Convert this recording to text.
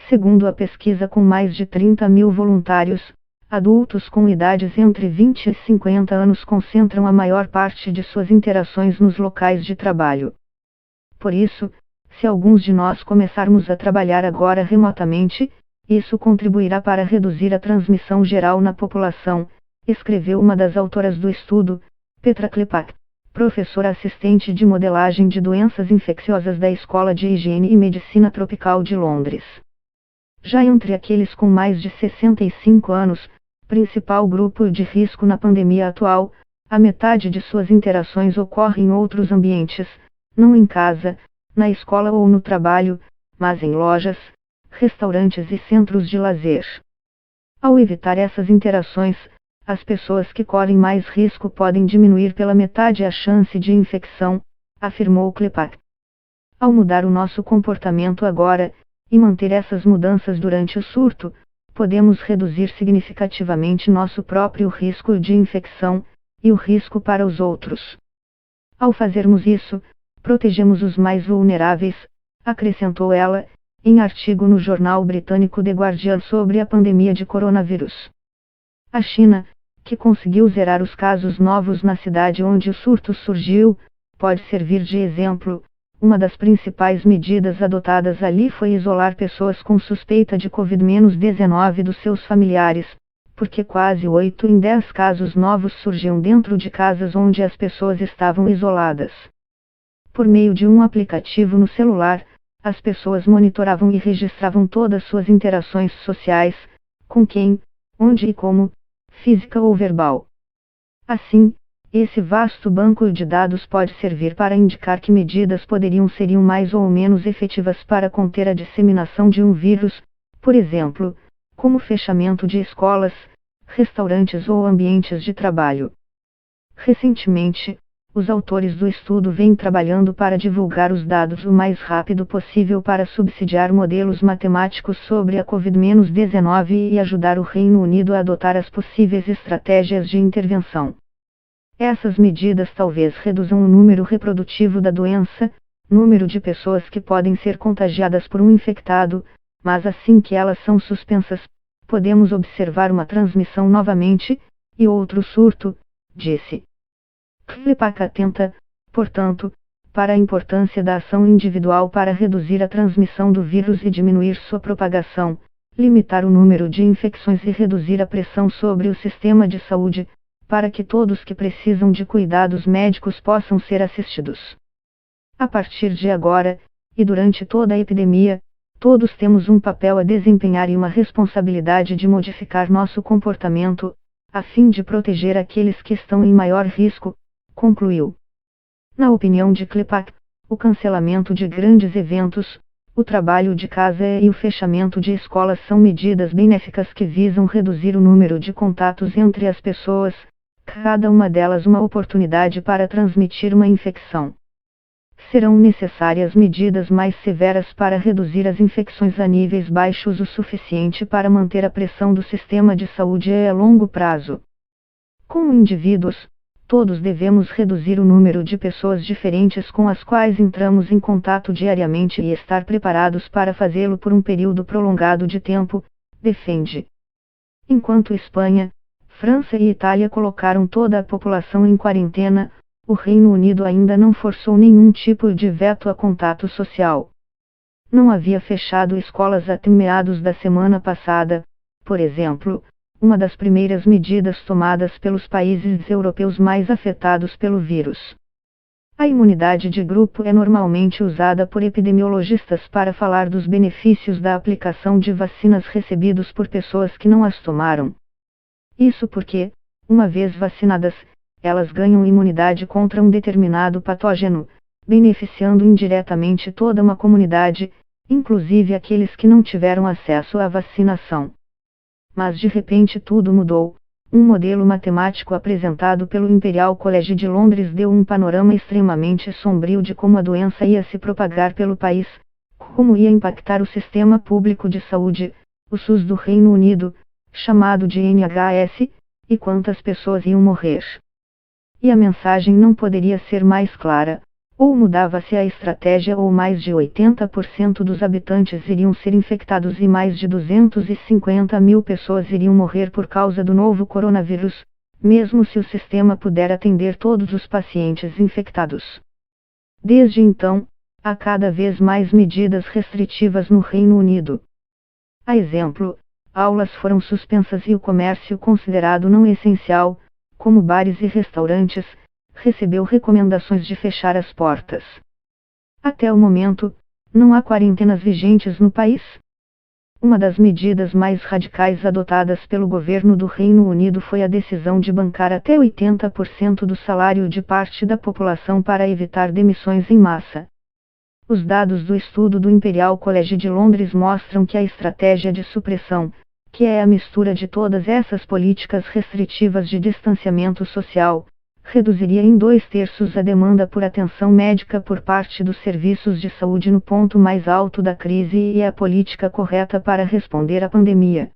Segundo a pesquisa, com mais de 30 mil voluntários, adultos com idades entre 20 e 50 anos concentram a maior parte de suas interações nos locais de trabalho. Por isso, se alguns de nós começarmos a trabalhar agora remotamente, isso contribuirá para reduzir a transmissão geral na população, escreveu uma das autoras do estudo, Petra Klepak, professora assistente de modelagem de doenças infecciosas da Escola de Higiene e Medicina Tropical de Londres. Já entre aqueles com mais de 65 anos, principal grupo de risco na pandemia atual, a metade de suas interações ocorre em outros ambientes, não em casa, na escola ou no trabalho, mas em lojas, restaurantes e centros de lazer. Ao evitar essas interações, as pessoas que correm mais risco podem diminuir pela metade a chance de infecção, afirmou Klepak. Ao mudar o nosso comportamento agora, e manter essas mudanças durante o surto, podemos reduzir significativamente nosso próprio risco de infecção, e o risco para os outros. Ao fazermos isso, protegemos os mais vulneráveis, acrescentou ela, em artigo no jornal britânico The Guardian sobre a pandemia de coronavírus. A China, que conseguiu zerar os casos novos na cidade onde o surto surgiu, pode servir de exemplo. Uma das principais medidas adotadas ali foi isolar pessoas com suspeita de Covid-19 dos seus familiares, porque quase 8 em 10 casos novos surgiam dentro de casas onde as pessoas estavam isoladas. Por meio de um aplicativo no celular, as pessoas monitoravam e registravam todas suas interações sociais, com quem, onde e como, física ou verbal. Assim, esse vasto banco de dados pode servir para indicar que medidas seriam mais ou menos efetivas para conter a disseminação de um vírus, por exemplo, como fechamento de escolas, restaurantes ou ambientes de trabalho. Recentemente, os autores do estudo vêm trabalhando para divulgar os dados o mais rápido possível para subsidiar modelos matemáticos sobre a Covid-19 e ajudar o Reino Unido a adotar as possíveis estratégias de intervenção. Essas medidas talvez reduzam o número reprodutivo da doença, número de pessoas que podem ser contagiadas por um infectado, mas assim que elas são suspensas, podemos observar uma transmissão novamente, e outro surto, disse. Klepak atenta, portanto, para a importância da ação individual para reduzir a transmissão do vírus e diminuir sua propagação, limitar o número de infecções e reduzir a pressão sobre o sistema de saúde, para que todos que precisam de cuidados médicos possam ser assistidos. A partir de agora, e durante toda a epidemia, todos temos um papel a desempenhar e uma responsabilidade de modificar nosso comportamento, a fim de proteger aqueles que estão em maior risco, concluiu. Na opinião de Klepak, o cancelamento de grandes eventos, o trabalho de casa e o fechamento de escolas são medidas benéficas que visam reduzir o número de contatos entre as pessoas, cada uma delas uma oportunidade para transmitir uma infecção. Serão necessárias medidas mais severas para reduzir as infecções a níveis baixos o suficiente para manter a pressão do sistema de saúde a longo prazo. Como indivíduos, todos devemos reduzir o número de pessoas diferentes com as quais entramos em contato diariamente e estar preparados para fazê-lo por um período prolongado de tempo, defende. Enquanto Espanha, França e Itália colocaram toda a população em quarentena, o Reino Unido ainda não forçou nenhum tipo de veto a contato social. Não havia fechado escolas até meados da semana passada, por exemplo, uma das primeiras medidas tomadas pelos países europeus mais afetados pelo vírus. A imunidade de grupo é normalmente usada por epidemiologistas para falar dos benefícios da aplicação de vacinas recebidos por pessoas que não as tomaram. Isso porque, uma vez vacinadas, elas ganham imunidade contra um determinado patógeno, beneficiando indiretamente toda uma comunidade, inclusive aqueles que não tiveram acesso à vacinação. Mas de repente tudo mudou. Um modelo matemático apresentado pelo Imperial College de Londres deu um panorama extremamente sombrio de como a doença ia se propagar pelo país, como ia impactar o sistema público de saúde, o SUS do Reino Unido, chamado de NHS, e quantas pessoas iam morrer. E a mensagem não poderia ser mais clara: Ou mudava-se a estratégia ou mais de 80% dos habitantes iriam ser infectados e mais de 250 mil pessoas iriam morrer por causa do novo coronavírus, mesmo se o sistema puder atender todos os pacientes infectados. Desde então, há cada vez mais medidas restritivas no Reino Unido. A exemplo, aulas foram suspensas e o comércio considerado não essencial, como bares e restaurantes, recebeu recomendações de fechar as portas. Até o momento, não há quarentenas vigentes no país. Uma das medidas mais radicais adotadas pelo governo do Reino Unido foi a decisão de bancar até 80% do salário de parte da população para evitar demissões em massa. Os dados do estudo do Imperial College de Londres mostram que a estratégia de supressão, que é a mistura de todas essas políticas restritivas de distanciamento social, reduziria em 2/3 a demanda por atenção médica por parte dos serviços de saúde no ponto mais alto da crise e é a política correta para responder à pandemia.